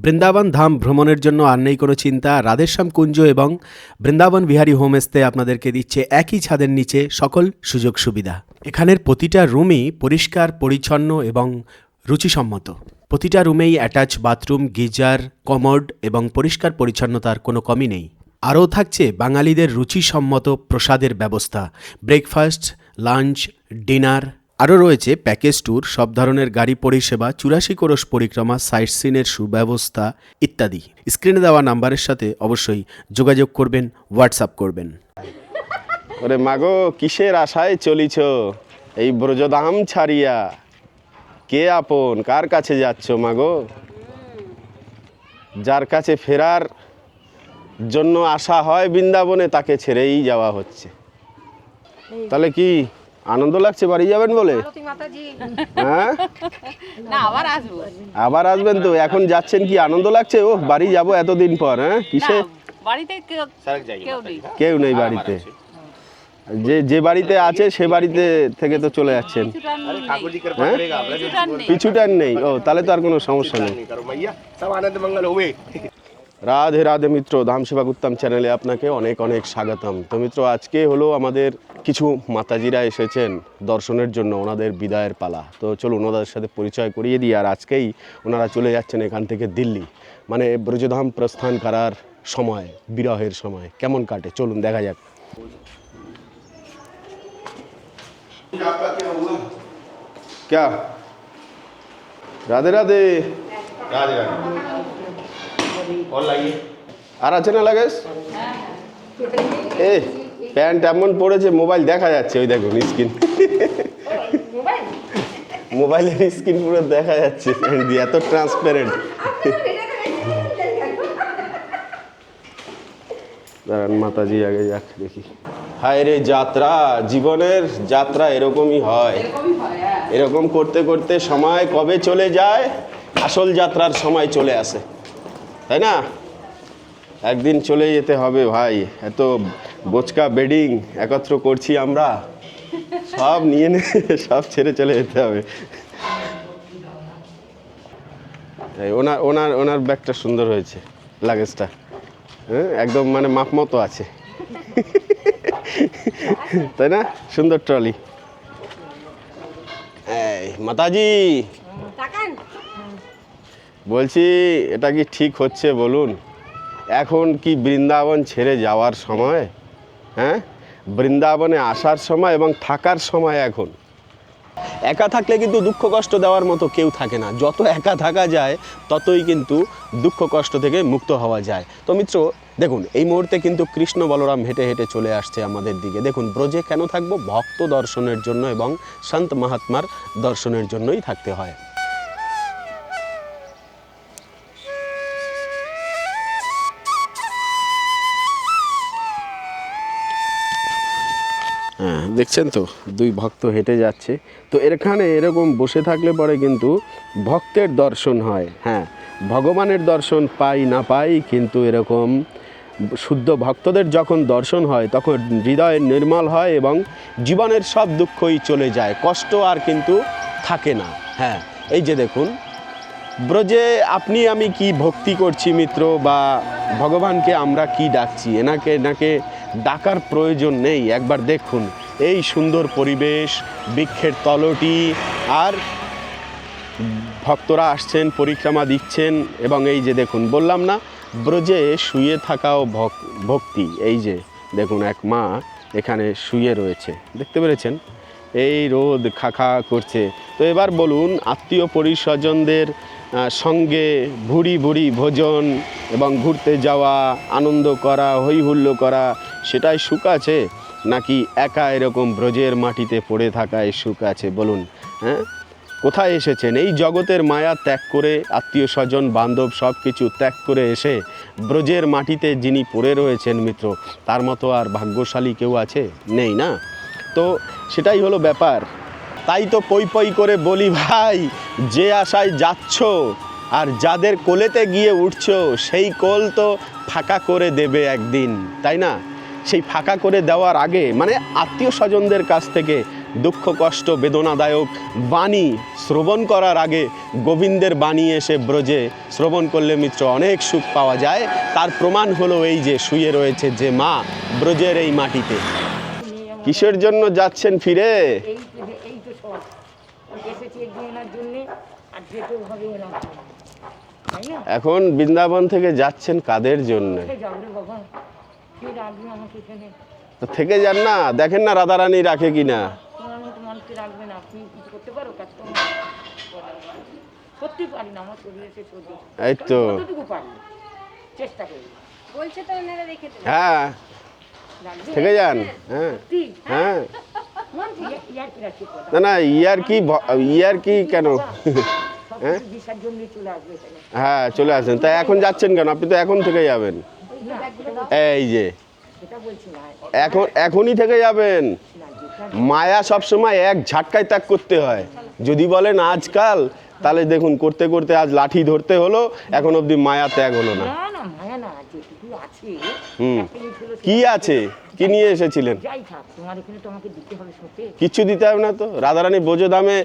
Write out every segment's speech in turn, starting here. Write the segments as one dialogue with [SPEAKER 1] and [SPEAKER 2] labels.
[SPEAKER 1] বৃন্দাবন ধাম ভ্রমণের জন্য আর নেই কোনো চিন্তা। রাধেশ্যাম কুঞ্জ এবং বৃন্দাবন বিহারী হোমস্টে আপনাদেরকে দিচ্ছে একই ছাদের নিচে সকল সুযোগ সুবিধা। এখানের প্রতিটা রুমই পরিষ্কার পরিচ্ছন্ন এবং রুচিসম্মত। প্রতিটা রুমেই অ্যাটাচ বাথরুম, গিজার, কমোড এবং পরিষ্কার পরিচ্ছন্নতার কোনো কমি নেই। আরও থাকছে বাঙালিদের রুচিসম্মত প্রসাদের ব্যবস্থা, ব্রেকফাস্ট, লাঞ্চ, ডিনার। আরও রয়েছে প্যাকেজ ট্যুর, সব ধরনের গাড়ি পরিষেবা, 84 কোরস পরিক্রমা, সাইট সিনের সুব্যবস্থা ইত্যাদি। স্ক্রিনে দেওয়া নাম্বারের সাথে অবশ্যই যোগাযোগ করবেন, হোয়াটসঅ্যাপ করবেন।
[SPEAKER 2] ওরে মাগো, কিসের আশায় চলিছ এই ব্রজধাম ছাড়িয়া? কে আপন, কার কাছে যাচ্ছ মাগো? যার কাছে ফেরার জন্য আশা হয় বৃন্দাবনে, তাকে ছেড়েই যাওয়া হচ্ছে। তাহলে কি আনন্দ লাগছে বাড়ি যাবেন বলে? হ্যাঁ, আবার আসবেন তো? এখন যাচ্ছেন কি আনন্দ লাগছে? ও বাড়ি যাব এতদিন পর। হ্যাঁ, কিসে? কেউ নেই বাড়িতে। যে বাড়িতে আছে সে বাড়িতে থেকে তো চলে যাচ্ছেন। পিছুটান নেই? ও, তাহলে তো আর কোনো সমস্যা নেই। রাধে রাধে মিত্র, ধাম সেবক উত্তম চ্যানেলে আপনাকে অনেক অনেক স্বাগতম। তো মিত্র, আজকে হলো আমাদের কিছু মাতাজিরা এসেছেন দর্শনের জন্য, ওনাদের বিদায়ের পালা। তো চলুন ওনাদের সাথে পরিচয় করিয়ে দিই। আর আজকেই ওনারা চলে যাচ্ছেন এখান থেকে দিল্লি, মানে ব্রজধাম প্রস্থান করার সময়, বিরহের সময় কেমন কাটে চলুন দেখা যাক। क्या? राधे राधे।
[SPEAKER 3] राधे राधे। और लाइए।
[SPEAKER 2] আর আছে না লাগেজ? এ প্যান্ট এমন পড়েছে মোবাইল দেখা যাচ্ছে, ওই দেখুন স্ক্রিন, মোবাইলের স্ক্রিন পুরো দেখা যাচ্ছে প্যান্ট দিয়ে, এত ট্রান্সপারেন্ট। দাঁড়ান, মাতাজি আগে যাক দেখি। হায় রে যাত্রা, জীবনের যাত্রা এরকমই হয়। এরকম করতে করতে সময় কবে চলে যায়, আসল যাত্রার সময় চলে আসে, তাই না? একদিন চলে যেতে হবে ভাই। এত বোচকা বেডিং একত্র করছি আমরা, সব নিয়ে সব ছেড়ে চলে যেতে হবে। ওনার ওনার ওনার ব্যাগটা সুন্দর হয়েছে, লাগেজটা। হ্যাঁ, একদম মানে মাপ মতো আছে, তাই না? সুন্দর ট্রলি। এই মাতাজি, বলছি এটা কি ঠিক হচ্ছে বলুন? এখন কি বৃন্দাবন ছেড়ে যাওয়ার সময়? হ্যাঁ, বৃন্দাবনে আসার সময় এবং থাকার সময়। এখন একা থাকলে কিন্তু দুঃখ কষ্ট দেওয়ার মতো কেউ থাকে না। যত একা থাকা যায় ততই কিন্তু দুঃখ কষ্ট থেকে মুক্ত হওয়া যায়। তো মিত্র দেখুন, এই মুহূর্তে কিন্তু কৃষ্ণ বলরাম হেঁটে হেঁটে চলে আসছে আমাদের দিকে। দেখুন, ব্রজে কেন থাকবো? ভক্ত দর্শনের জন্য এবং সন্ত মহাত্মার দর্শনের জন্যই থাকতে হয়। হ্যাঁ, দেখছেন তো দুই ভক্ত হেঁটে যাচ্ছে। তো এখানে এরকম বসে থাকলে পরে কিন্তু ভক্তের দর্শন হয়। হ্যাঁ, ভগবানের দর্শন পাই না পাই, কিন্তু এরকম শুদ্ধ ভক্তদের যখন দর্শন হয় তখন হৃদয় নির্মল হয় এবং জীবনের সব দুঃখই চলে যায়, কষ্ট আর কিন্তু থাকে না। হ্যাঁ, এই যে দেখুন, ব্রজে আপনি আমি কি ভক্তি করছি মিত্র, বা ভগবানকে আমরা কি ডাকছি, এনাকে ডাকার প্রয়োজন নেই। একবার দেখুন এই সুন্দর পরিবেশ, বৃক্ষের তলটি, আর ভক্তরা আসছেন, পরিক্রমা দিচ্ছেন। এবং এই যে দেখুন, বললাম না ব্রজে শুয়ে থাকাও ভক্তি। এই যে দেখুন, এক মা এখানে শুয়ে রয়েছে, দেখতে পেরেছেন? এই রোদ খাখা করছে। তো এবার বলুন, আত্মীয় পরিস্বজনদের সঙ্গে ভুরি ভুরি ভোজন এবং ঘুরতে যাওয়া, আনন্দ করা, হই হুল্লো করা, সেটাই সুখ আছে, নাকি একা এরকম ব্রজের মাটিতে পড়ে থাকায় সুখ আছে বলুন? হ্যাঁ, কোথায় এসেছেন? এই জগতের মায়া ত্যাগ করে, আত্মীয় স্বজন বান্ধব সব কিছু ত্যাগ করে এসে ব্রজের মাটিতে যিনি পড়ে রয়েছেন মিত্র, তার মতো আর ভাগ্যশালী কেউ আছে? নেই না? তো সেটাই হলো ব্যাপার। তাই তো পই পই করে বলি ভাই, যে আশায় যাচ্ছ আর যাদের কোলেতে গিয়ে উঠছো, সেই কোল তো ফাঁকা করে দেবে একদিন, তাই না? সেই ফাঁকা করে দেওয়ার আগে, মানে আত্মীয় স্বজনদের কাছ থেকে দুঃখ কষ্ট বেদনাদায়ক বাণী শ্রবণ করার আগে গোবিন্দের বাণী এসে ব্রজে শ্রবণ করলে মিত্র অনেক সুখ পাওয়া যায়। তার প্রমাণ হলো এই যে শুয়ে রয়েছে যে মা ব্রজের এই মাটিতে। কিসের জন্য যাচ্ছেন ফিরে?
[SPEAKER 4] এই তো সব এসেছি একদিন এনার জন্যে, আর যেতেও হবে এনার জন্য, তাই না?
[SPEAKER 2] এখন বৃন্দাবন থেকে যাচ্ছেন কাদের জন্য?
[SPEAKER 4] কোথায় যাবো রে বাবা, কে রাখবে আমাকে এখানে?
[SPEAKER 2] তো থেকে যান না, দেখেন না রাধারানী রাখে কিনা।
[SPEAKER 4] তোমার মতো মানুষকে রাখবে না, তুমি কিছু করতে পারো কাজ? সত্যি পারি না, আমার শরীরে সে সহ্য
[SPEAKER 2] এই তো
[SPEAKER 4] কতটুকু পারি, চেষ্টা করি। বলছে তো ওনারা রেখে দেবে,
[SPEAKER 2] হ্যাঁ
[SPEAKER 4] রাখবে?
[SPEAKER 2] থেকে যান। হ্যাঁ
[SPEAKER 4] সত্যি?
[SPEAKER 2] হ্যাঁ
[SPEAKER 4] মানছি, ইয়ার কি রাখছি কথা।
[SPEAKER 2] না না ইয়ার কি কেন?
[SPEAKER 4] সব কিছু দিশার জন্য চলে আসবে এখানে।
[SPEAKER 2] হ্যাঁ চলে আসেন। তাই এখন যাচ্ছেন কেন? আপনি তো এখন থেকে যাবেন। এই যে
[SPEAKER 4] সেটা বলছি না,
[SPEAKER 2] এখনই থেকে যাবেন।
[SPEAKER 4] না যেটা
[SPEAKER 2] মায়া সবসময় এক ঝাটকায় ত্যাগ করতে হয়। যদি বলেন আজকাল, তাহলে দেখুন করতে করতে আজ লাঠি ধরতে হলো, এখন অবধি মায়া ত্যাগ হলো না।
[SPEAKER 4] না না মায়া না, যেটুকু আছে
[SPEAKER 2] হুম।
[SPEAKER 4] একটা জিনিস হলো
[SPEAKER 2] কি আছে? কি নিয়ে এসেছিলেন?
[SPEAKER 4] যাই থাক, তোমার এখানে তো আমাকে দিতে হবে সত্যি।
[SPEAKER 2] কিচ্ছু দিতে হবে না তো। রাধারানী ব্রজধামে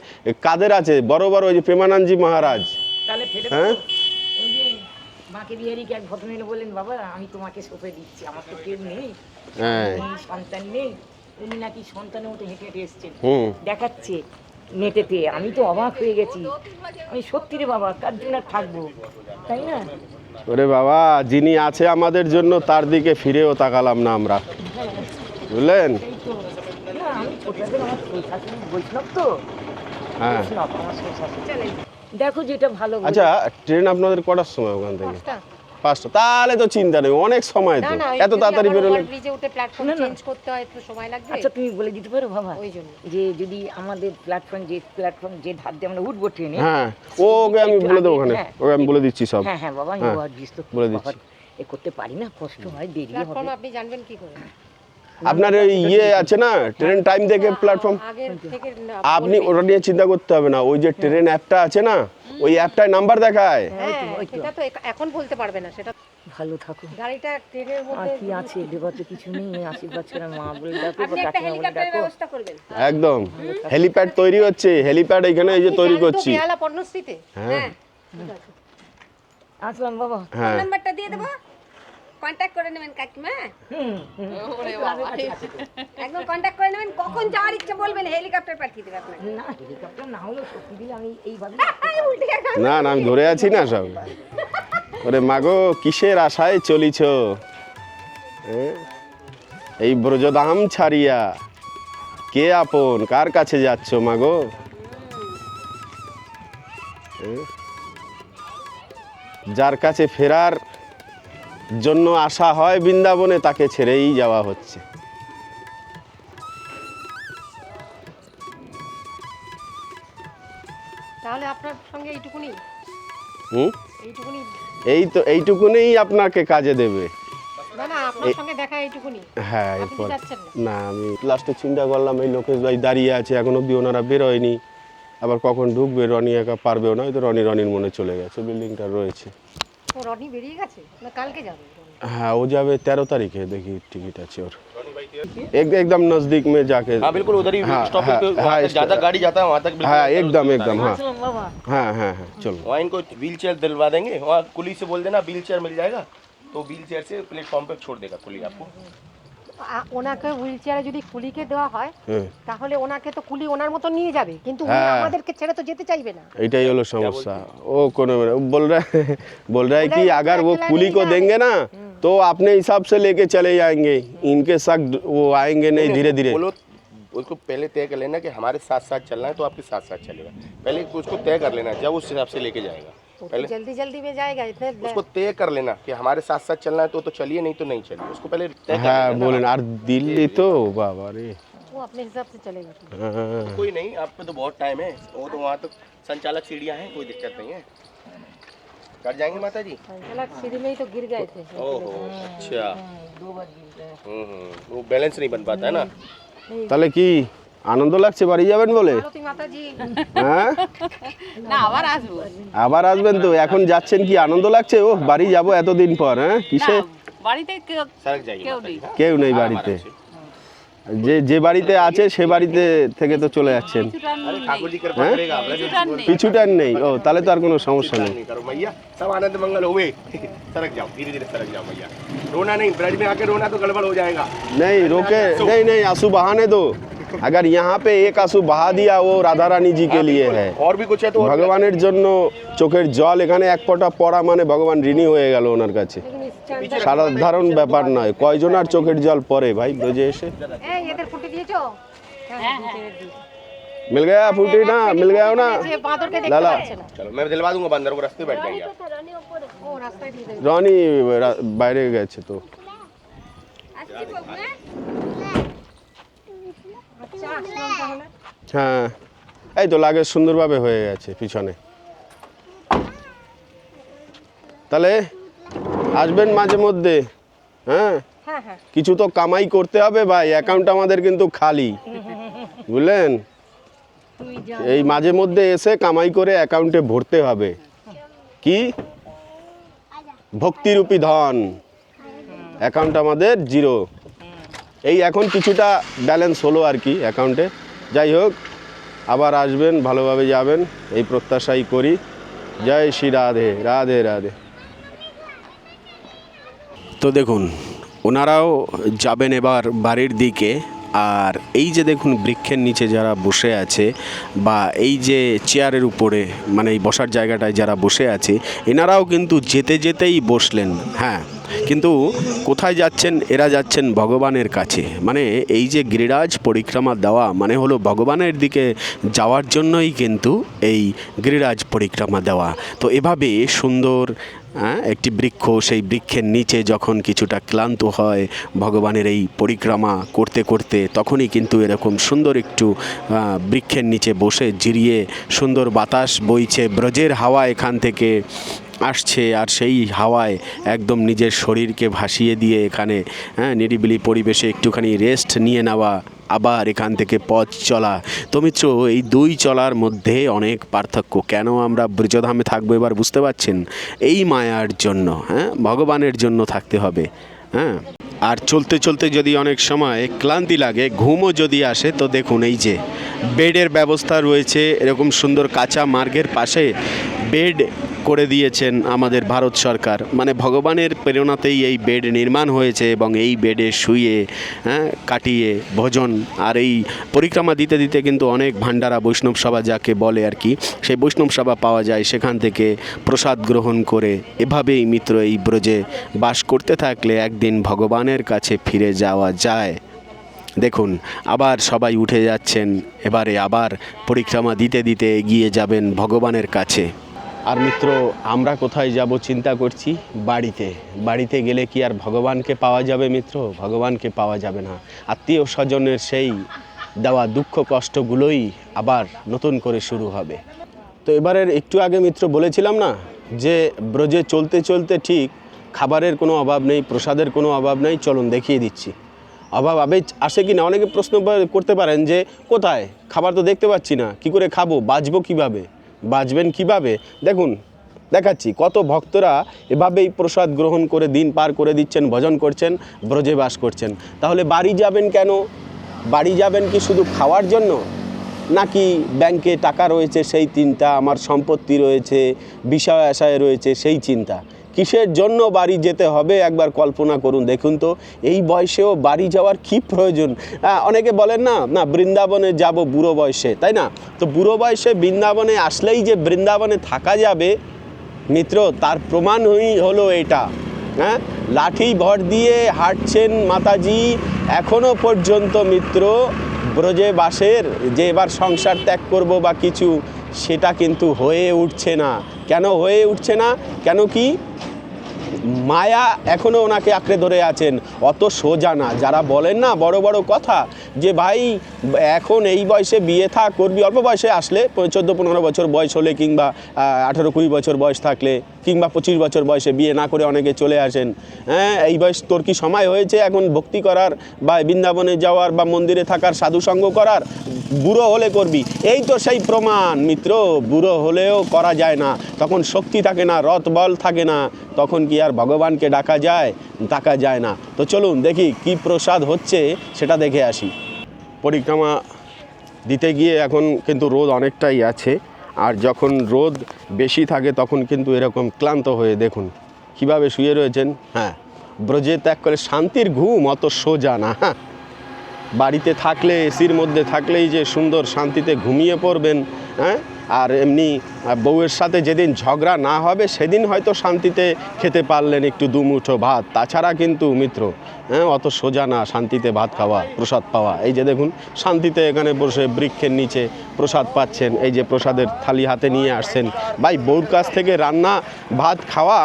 [SPEAKER 2] কাদের আছে? বড় বড় ওই যে প্রেমানন্দজি মহারাজ।
[SPEAKER 4] তাহলে ফেলে
[SPEAKER 2] হ্যাঁ?
[SPEAKER 4] দেবো? ওই যে বাঁকে বিহারীকে এক ভদ্র এনে বললেন, বাবা আমি তোমাকে সঁপে দিচ্ছি, আমার তো কেউ নেই,
[SPEAKER 2] হ্যাঁ
[SPEAKER 4] উনি সন্তান নেই, উনি নাকি সন্তানের মতো হেঁটে হেঁটে এসছেন,
[SPEAKER 2] হুম
[SPEAKER 4] দেখাচ্ছে নেটেতে। আমি তো অবাক হয়ে গেছি, আমি সত্যি রে বাবা কার জন্য আর থাকবো, তাই না?
[SPEAKER 2] ওরে বাবা, যিনি আছে আমাদের জন্য তার দিকে ফিরেও তাকালাম না আমরা, বুঝলেন?
[SPEAKER 4] এই তো না, আমি ছোটদের আমার শাশুড়ি বৈষ্ণব তো,
[SPEAKER 2] হ্যাঁ
[SPEAKER 4] বৈষ্ণব আমার শাশুড়ি। দেখো যেটা ভালো বলে।
[SPEAKER 2] আচ্ছা, ট্রেন আপনাদের কটার সময় ওখান থেকে? 5টা। তাহলে তো চিন্তা নেই, অনেক সময় তো, এত তাড়াতাড়ি বেরোলে।
[SPEAKER 5] ব্রিজে উঠে প্ল্যাটফর্ম
[SPEAKER 4] না, না।
[SPEAKER 5] চেঞ্জ করতে হয়, একটু সময় লাগবে।
[SPEAKER 4] আচ্ছা তুমি বলে দিতে পারো বাবা,
[SPEAKER 5] ওই জন্য।
[SPEAKER 4] যে যদি আমাদের প্ল্যাটফর্ম যে ধার দিয়ে আমরা উঠবো ট্রেনে,
[SPEAKER 2] হ্যাঁ ওকে আমি বলে দেবো ওখানে, ওকে আমি বলে দিচ্ছি সব।
[SPEAKER 4] হ্যাঁ হ্যাঁ বাবা, আমি
[SPEAKER 2] হ্যাঁ,
[SPEAKER 4] ওভারব্রিজ তো
[SPEAKER 2] বলে দিচ্ছি।
[SPEAKER 4] এ করতে পারি না, কষ্ট হয়, দেরি হবে।
[SPEAKER 5] প্ল্যাটফর্ম আপনি জানবেন কি করে?
[SPEAKER 2] আপনার ওই ইয়ে আছে না, ট্রেন টাইম দেখে প্ল্যাটফর্ম,
[SPEAKER 5] আগে থেকে
[SPEAKER 2] আপনি ওটা নিয়ে চিন্তা করতে হবে না। ওই যে ট্রেন অ্যাপটা আছে না, ওই অ্যাপটায় নাম্বার দেখায়।
[SPEAKER 5] হ্যাঁ, সেটা তো এখন বলতে পারবে না সেটা।
[SPEAKER 4] ভালো থাকো।
[SPEAKER 5] গাড়িটা ট্রেনের
[SPEAKER 4] আর
[SPEAKER 5] মধ্যে
[SPEAKER 4] কি আছে, দেবার তো কিছু নেই, আশীর্বাদ ছেড়ে মা বলে ডাকো,
[SPEAKER 5] আপনি একটা
[SPEAKER 4] কাকিমা বলে
[SPEAKER 5] হেলিকপ্টারের
[SPEAKER 4] ডাকো।
[SPEAKER 5] ব্যবস্থা করবেন।
[SPEAKER 2] একদম হেলিপ্যাড তৈরি হচ্ছে, হেলিপ্যাড এখানে এই যে তৈরি
[SPEAKER 5] জানেন তো
[SPEAKER 2] করছি।
[SPEAKER 5] বেহালা পর্ণশ্রীতে?
[SPEAKER 2] হ্যাঁ
[SPEAKER 4] আসলাম বাবা।
[SPEAKER 2] হ্যাঁ
[SPEAKER 5] নাম্বারটা দিয়ে দেবো, কন্ট্যাক্ট করে নেবেন কাকিমা। একদম কন্ট্যাক্ট করে নেবেন, কখন যাওয়ার ইচ্ছা বলবেন, হেলিকপ্টার পাঠিয়ে দেবে আপনাকে।
[SPEAKER 4] না হেলিকপ্টার না হলেও সত্যি দিলে আমি এইভাবে
[SPEAKER 5] উল্টে গেল।
[SPEAKER 2] না না, আমি ধরে আছি না সব। ওরে মাগো, কিসের আশায় চলিছ এই ব্রজধাম ছাড়িয়া? কে আপন, কার কাছে যাচ্ছ মাগো? যার কাছে ফেরার জন্য আশা হয় বৃন্দাবনে, তাকে ছেড়েই যাওয়া হচ্ছে।
[SPEAKER 5] তাহলে আপনার সঙ্গে এইটুকুনি,
[SPEAKER 2] হুম,
[SPEAKER 5] এইটুকুনি।
[SPEAKER 2] এই তো এইটুকুনেই আপনাকে কাজে দেবে।
[SPEAKER 5] না না, আপনার সঙ্গে দেখা এইটুকুনি।
[SPEAKER 2] হ্যাঁ
[SPEAKER 5] আপনি
[SPEAKER 2] এরপর
[SPEAKER 5] যাচ্ছেন না?
[SPEAKER 2] না, আমি লাস্টে চিন্তা করলাম এই লোকেশ ভাই দাঁড়িয়ে আছে, এখন অব্দি ওনারা বেরোয়নি, আবার কখন ঢুকবে, রনি একা পারবেও না, হয়তো রনির মনে চলে গেছে, বিল্ডিংটা রয়েছে।
[SPEAKER 5] ও রনি বেরিয়ে গেছে না, কালকে যাবে?
[SPEAKER 2] হ্যাঁ ও যাবে 13 তারিখে, দেখি টিকিট আছে ওর। एकदम नजदीक में जाके।
[SPEAKER 6] हाँ बिल्कुल, उधर ही
[SPEAKER 2] हाँ,
[SPEAKER 6] स्टॉपिंग पे
[SPEAKER 2] हाँ,
[SPEAKER 6] वहाँ
[SPEAKER 2] हाँ,
[SPEAKER 6] तक ज़्यादा गाड़ी जाता है वहाँ तक बिल्कुल।
[SPEAKER 2] हाँ एकदम एकदम, हाँ
[SPEAKER 4] আসলাম বাবা।
[SPEAKER 2] हाँ हाँ हाँ चलो।
[SPEAKER 6] वहाँ इनको व्हील चेयर दिलवा देंगे, वहाँ कुली से बोल देना व्हील चेयर मिल जाएगा, तो व्हील चेयर से प्लेटफॉर्म पे छोड़ देगा कुली आपको।
[SPEAKER 5] ওনাকে হুইল চেয়ারে যদি কুলিকে দেওয়া হয়,
[SPEAKER 2] हाँ,
[SPEAKER 5] তাহলে ওনাকে তো কুলি ওনার মতো নিয়ে যাবে, কিন্তু উনি
[SPEAKER 2] হ্যাঁ।
[SPEAKER 5] আমাদেরকে ছেড়ে তো যেতে চাইবে না।
[SPEAKER 2] यही हलो समस्या। वो कौन बोल रहा है कि
[SPEAKER 5] बोला
[SPEAKER 2] अगर वो
[SPEAKER 5] अकेला
[SPEAKER 2] कुली
[SPEAKER 5] नहीं
[SPEAKER 2] को
[SPEAKER 5] जाए।
[SPEAKER 2] देंगे ना, तो अपने हिसाब से लेके चले जाएंगे, इनके साथ वो आएंगे नहीं, धीरे धीरे।
[SPEAKER 6] बोलो उसको पहले तय कर लेना कि हमारे साथ साथ चलना है, तो आपके साथ साथ चलेगा। पहले उसको तय कर लेना, जब उस हिसाब से लेके जाएगा।
[SPEAKER 5] वो तो
[SPEAKER 6] पहले
[SPEAKER 5] जल्दी जल्दी में जाएगा, इतने
[SPEAKER 6] उसको तय कर लेना कि हमारे साथ साथ चलना है, तो चलिए, नहीं तो नहीं चलिए। उसको पहले तय कर
[SPEAKER 2] हाँ
[SPEAKER 6] लेना ना।
[SPEAKER 2] बोले ना, और दिल्ली तो बाबा रे।
[SPEAKER 5] वो अपने हिसाब से चलेगा।
[SPEAKER 2] हाँ,
[SPEAKER 6] कोई नहीं, आप पे तो बहुत टाइम है, वो तो वहाँ तो संचालक सीढ़ियाँ हैं, कोई दिक्कत नहीं है, कर जाएंगे माता जी।
[SPEAKER 5] चला सीढ़ी में ही तो गिर गए थे।
[SPEAKER 6] ओहो अच्छा,
[SPEAKER 4] 2 बार गिरता है।
[SPEAKER 6] वो बैलेंस नहीं बन पाता है ना।
[SPEAKER 2] তাহলে কি আনন্দ লাগছে বাড়ি যাবেন বলে?
[SPEAKER 5] চলো তুমি মাতাজি।
[SPEAKER 2] হ্যাঁ
[SPEAKER 5] না আবার আসবো।
[SPEAKER 2] আবার আসবেন তো, এখন যাচ্ছেন কি আনন্দ লাগছে? ও বাড়ি যাব এতদিন পর, হ্যাঁ কিসে?
[SPEAKER 7] বাড়িতে কেউ
[SPEAKER 6] सड़क जाइए
[SPEAKER 7] কেউ
[SPEAKER 6] माता
[SPEAKER 7] নেই।
[SPEAKER 6] जी, हाँ?
[SPEAKER 2] কেউ নেই
[SPEAKER 6] आराम
[SPEAKER 2] বাড়িতে।
[SPEAKER 6] आराम से।
[SPEAKER 2] যে যে বাড়িতে আছে সে বাড়িতে থেকে তো চলে যাচ্ছেন,
[SPEAKER 6] अरे ठाकुर जी कृपा
[SPEAKER 2] हैं?
[SPEAKER 6] करेगा अपना जो
[SPEAKER 2] পিছুটার নেই, ও তাহলে তো আর কোনো সমস্যা নেই।
[SPEAKER 6] नहीं करो मैया, सब आनंद मंगल हुए। सरक जाओ, धीरे धीरे सरक जाओ मैया। रोना नहीं, ब्रज में आके रोना तो गड़बड़ हो जाएगा।
[SPEAKER 2] नहीं रोके, नहीं नहीं, आंसू बहाने दो। अगर यहाँ पे एक आंसू बहा दिया वो राधा रानी जी के लिए है।
[SPEAKER 6] और भी कुछ है तो और भी-
[SPEAKER 2] ভগবানের জন্য চোখের জল এখানে এক ফোঁটা পড়া মানে ভগবান ঋণী হয়ে গেল ওনার কাছে। সাধারণ ব্যাপার নয়। কয়জন আর চোখের জল পড়ে ভাই ব্রজে এসে?
[SPEAKER 5] এই এদের ফুটে দিয়েছো?
[SPEAKER 2] मिल गया फूटी ना, मिल गया हो ना
[SPEAKER 5] বাঁদরকে দেখতে
[SPEAKER 2] लाला।
[SPEAKER 5] পাচ্ছে না।
[SPEAKER 6] चलो मैं दिलवा दूंगा बंदर को, रास्ते बैठ जाइए आप।
[SPEAKER 5] ও রাস্তায় দিয়ে দেবে।
[SPEAKER 2] রনি বাইরে গেছে তো।
[SPEAKER 5] আসছি বাবু, হ্যাঁ? আচ্ছা আসলাম তাহলে।
[SPEAKER 2] হ্যাঁ এই তো লাগে সুন্দরভাবে হয়ে গেছে পিছনে। তাহলে আসবেন মাঝে মধ্যে, হ্যাঁ
[SPEAKER 5] হ্যাঁ হ্যাঁ
[SPEAKER 2] কিছু তো কামাই করতে হবে ভাই, অ্যাকাউন্ট আমাদের কিন্তু খালি, বুঝলেন?
[SPEAKER 5] তুই যা।
[SPEAKER 2] এই মাঝে মধ্যে এসে কামাই করে অ্যাকাউন্টে ভরতে হবে। কি? ভক্তিরূপী ধন। অ্যাকাউন্ট আমাদের জিরো। এই এখন কিছুটা ব্যালেন্স হলো আর কি অ্যাকাউন্টে। যাই হোক, আবার আসবেন, ভালোভাবে যাবেন এই প্রত্যাশাই করি। জয় শ্রী রাধে রাধে রাধে। তো দেখুন ওনারাও যাবেন এবার বাড়ির দিকে। আর এই যে দেখুন বৃক্ষের নিচে যারা বসে আছে বা এই যে চেয়ারের উপরে মানে এই বসার জায়গাটায় যারা বসে আছে এনারাও কিন্তু যেতে যেতেই বসলেন। হ্যাঁ, কিন্তু কোথায় যাচ্ছেন? এরা যাচ্ছেন ভগবানের কাছে। মানে এই যে গিরিরাজ পরিক্রমা দেওয়া মানে হলো ভগবানের দিকে যাওয়ার জন্যই কিন্তু এই গিরিরাজ পরিক্রমা দেওয়া। তো এভাবে সুন্দর একটি বৃক্ষ, সেই বৃক্ষের নিচে যখন কিছুটা ক্লান্ত হয় ভগবানের এই পরিক্রমা করতে করতে, তখনই কিন্তু এরকম সুন্দর একটু বৃক্ষের নিচে বসে জিরিয়ে, সুন্দর বাতাস বইছে, ব্রজের হাওয়া এখান থেকে আসছে, আর সেই হাওয়ায় একদম নিজের শরীরকে ভাসিয়ে দিয়ে এখানে নিরিবিলি পরিবেশে একটুখানি রেস্ট নিয়ে নেওয়া, আবার এখান থেকে পথ চলা। তো মিত্র, এই দুই চলার মধ্যে অনেক পার্থক্য। কেন আমরা ব্রজধামে থাকবো এবার বুঝতে পারছেন? এই মায়ার জন্য, ভগবানের জন্য থাকতে হবে। হ্যাঁ, আর চলতে চলতে যদি অনেক সময় ক্লান্তি লাগে, ঘুমও যদি আসে, তো দেখুন এই যে বেডের ব্যবস্থা রয়েছে, এরকম সুন্দর কাঁচা মার্গের পাশে বেড করে দিয়েছেন আমাদের ভারত সরকার। মানে ভগবানের প্রেরণাতেই এই বেড নির্মাণ হয়েছে এবং এই বেডে শুয়ে কাটিয়ে ভোজন। আর এই পরিক্রমা দিতে দিতে কিন্তু অনেক ভান্ডারা, বৈষ্ণব সভা যাকে বলে আর কি, সেই বৈষ্ণব সভা পাওয়া যায়, সেখান থেকে প্রসাদ গ্রহণ করে এভাবেই মিত্র এই ব্রজে বাস করতে থাকলে একদিন ভগবানের কাছে ফিরে যাওয়া যায়। দেখুন আবার সবাই উঠে যাচ্ছেন, এবারে আবার পরিক্রমা দিতে দিতে এগিয়ে যাবেন ভগবানের কাছে। আর মিত্র, আমরা কোথায় যাব চিন্তা করছি? বাড়িতে। বাড়িতে গেলে কি আর ভগবানকে পাওয়া যাবে মিত্র? ভগবানকে পাওয়া যাবে না। আত্মীয় স্বজনের সেই দেওয়া দুঃখ কষ্টগুলোই আবার নতুন করে শুরু হবে। তো এবারের একটু আগে মিত্র বলেছিলাম না যে ব্রজে চলতে চলতে ঠিক খাবারের কোনো অভাব নেই, প্রসাদের কোনো অভাব নেই। চলুন দেখিয়ে দিচ্ছি। অভাব আসে কি না? অনেকে প্রশ্ন করতে পারেন যে কোথায় খাবার তো দেখতে পাচ্ছি না, কি করে খাবো, বাঁচবো কিভাবে? বাঁচবেন কিভাবে? দেখুন দেখাচ্ছি। কত ভক্তরা এভাবেই প্রসাদ গ্রহণ করে দিন পার করে দিচ্ছেন, ভজন করছেন, ব্রজে বাস করছেন। তাহলে বাড়ি যাবেন কেন? বাড়ি যাবেন কি শুধু খাওয়ার জন্য? নাকি ব্যাংকে টাকা রয়েছে সেই চিন্তা, আমার সম্পত্তি রয়েছে, বিষয় আশায় রয়েছে সেই চিন্তা? কিসের জন্য বাড়ি যেতে হবে একবার কল্পনা করুন। দেখুন তো এই বয়সেও বাড়ি যাওয়ার কি প্রয়োজন? অনেকে বলেন না বৃন্দাবনে যাব বুড়ো বয়সে, তাই না? তো বুড়ো বয়সে বৃন্দাবনে আসলেই যে বৃন্দাবনে থাকা যাবে মিত্র, তার প্রমাণই হলো এটা। লাঠি ভর দিয়ে হাঁটছেন মাতাজি এখনো পর্যন্ত মিত্র। ব্রজে বাসের যে এবার সংসার ত্যাগ করব বা কিছু, সেটা কিন্তু হয়ে উঠছে না। কেন হয়ে উঠছে না? কেন কি? মায়া এখনও ওনাকে আঁকড়ে ধরে আছেন। অত সোজা না। যারা বলেন না বড় বড় কথা যে ভাই এখন এই বয়সে বিয়ে করবি, অল্প বয়সে আসলে 14-15 বছর বয়স হলে কিংবা 18-20 বছর বয়স থাকলে কিংবা 25 বছর বয়সে বিয়ে না করে অনেকে চলে আসেন। হ্যাঁ, এই বয়স তোর কি সময় হয়েছে এখন ভক্তি করার বা বৃন্দাবনে যাওয়ার বা মন্দিরে থাকার সাধুসঙ্গ করার? বুড়ো হলে করবি। এই তো সেই প্রমাণ মিত্র, বুড়ো হলেও করা যায় না, তখন শক্তি থাকে না, রথ বল থাকে না, তখন কি আর ভগবানকে ডাকা যায় না। তো চলুন দেখি কি প্রসাদ হচ্ছে সেটা দেখে আসি। পরিক্রমা দিতে গিয়ে এখন কিন্তু রোদ অনেকটাই আছে, আর যখন রোদ বেশি থাকে তখন কিন্তু এরকম ক্লান্ত হয়ে দেখুন কিভাবে শুয়ে রয়েছেন। হ্যাঁ, ব্রজে ত্যাগ করে শান্তির ঘুম অত সোজা না। হ্যাঁ, বাড়িতে থাকলে এসির মধ্যে থাকলেই যে সুন্দর শান্তিতে ঘুমিয়ে পড়বেন, হ্যাঁ, আর এমনি বউয়ের সাথে যেদিন ঝগড়া না হবে সেদিন হয়তো শান্তিতে খেতে পারলেন একটু দুমুঠো ভাত, তাছাড়া কিন্তু মিত্র হ্যাঁ অত সোজা না শান্তিতে ভাত খাওয়া, প্রসাদ পাওয়া। এই যে দেখুন শান্তিতে এখানে বসে বৃক্ষের নিচে প্রসাদ পাচ্ছেন, এই যে প্রসাদের থালি হাতে নিয়ে আসছেন। ভাই, বউর কাছ থেকে রান্না ভাত খাওয়া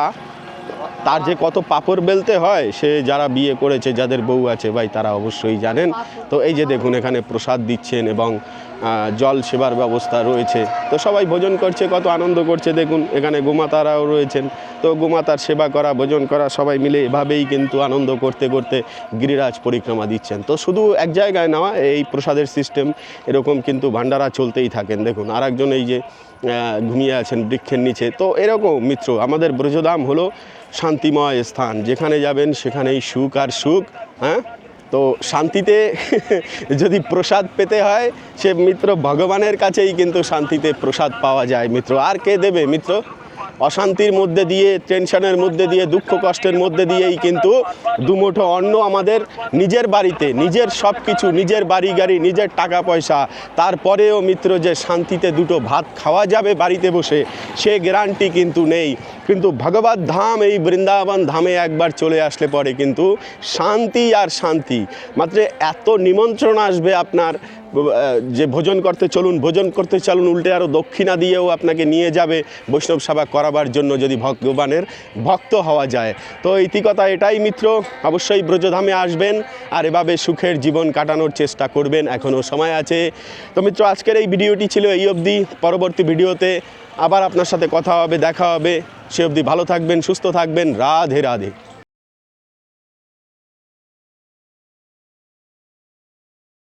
[SPEAKER 2] তার যে কত পাপড় বেলতে হয় সে যারা বিয়ে করেছে, যাদের বউ আছে ভাই, তারা অবশ্যই জানেন। তো এই যে দেখুন এখানে প্রসাদ দিচ্ছেন এবং জল সেবার ব্যবস্থা রয়েছে। তো সবাই ভোজন করছে, কত আনন্দ করছে দেখুন। এখানে গোমাতারাও রয়েছেন, তো গোমাতার সেবা করা, ভোজন করা, সবাই মিলে এভাবেই কিন্তু আনন্দ করতে করতে গিরিরাজ পরিক্রমা দিচ্ছেন। তো শুধু এক জায়গায় নেওয়া এই প্রসাদের সিস্টেম, এরকম কিন্তু ভান্ডারা চলতেই থাকেন। দেখুন আর একজন এই যে ঘুমিয়ে আছেন বৃক্ষের নিচে। তো এরকম মিত্র আমাদের ব্রজধাম হলো শান্তিময় স্থান, যেখানে যাবেন সেখানেই সুখ আর সুখ। হ্যাঁ, তো শান্তিতে যদি প্রসাদ পেতে হয় সে মিত্র ভগবানের কাছেই কিন্তু শান্তিতে প্রসাদ পাওয়া যায় মিত্র। আর কে দেবে মিত্র? অশান্তির মধ্যে দিয়ে, টেনশনের মধ্যে দিয়ে, দুঃখ কষ্টের মধ্যে দিয়েই কিন্তু দুমুঠো অন্ন আমাদের নিজের বাড়িতে, নিজের সব কিছু, নিজের বাড়ি গাড়ি, নিজের টাকা পয়সা, তারপরেও মিত্র যে শান্তিতে দুটো ভাত খাওয়া যাবে বাড়িতে বসে, সে গ্যারান্টি কিন্তু নেই। কিন্তু ভগবত ধাম, এই বৃন্দাবন ধামে একবার চলে আসলে পরে কিন্তু শান্তি আর শান্তি। মাত্র এত নিমন্ত্রণ আসবে আপনার যে ভোজন করতে চলুন, ভোজন করতে চলুন, উল্টে আরও দক্ষিণা দিয়েও আপনাকে নিয়ে যাবে বৈষ্ণব সেবা করাবার জন্য, যদি ভগবানের ভক্ত হওয়া যায়। তো ইতিকথা এটাই মিত্র, অবশ্যই ব্রজধামে আসবেন আর এভাবে সুখের জীবন কাটানোর চেষ্টা করবেন, এখনও সময় আছে। তো মিত্র আজকের এই ভিডিওটি ছিল এই অবধি। পরবর্তী ভিডিওতে আবার আপনার সাথে কথা হবে, দেখা হবে। সে অবধি ভালো থাকবেন, সুস্থ থাকবেন। রাধে রাধে।